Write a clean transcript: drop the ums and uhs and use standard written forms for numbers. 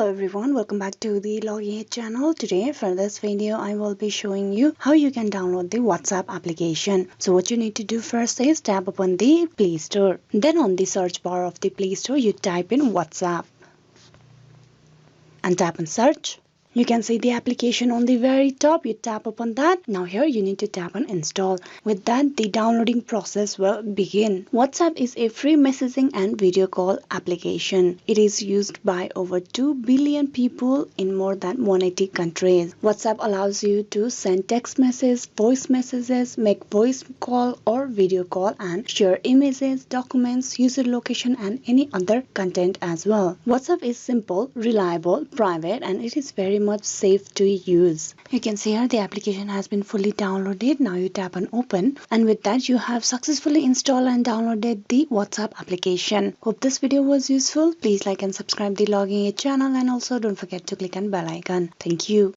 everyone, welcome back to the Login channel. Today for this video I will be showing you how you can download the WhatsApp application. So what you need to do first is tap upon the Play Store. Then on the search bar of the Play Store you type in WhatsApp and tap on search. You can see the application on the very top. You tap upon that. Now here you need to tap on install. With that, the downloading process will begin. WhatsApp is a free messaging and video call application. It is used by over 2 billion people in more than 180 countries. WhatsApp allows you to send text messages, voice messages, make voice call or video call, and share images, documents, user location and any other content as well. WhatsApp is simple, reliable, private, and it is very much safe to use. You can see here the application has been fully downloaded. Now you tap on open, and with that you have successfully installed and downloaded the WhatsApp application. Hope this video was useful. Please like and subscribe the Login channel, and also don't forget to click on bell icon. Thank you.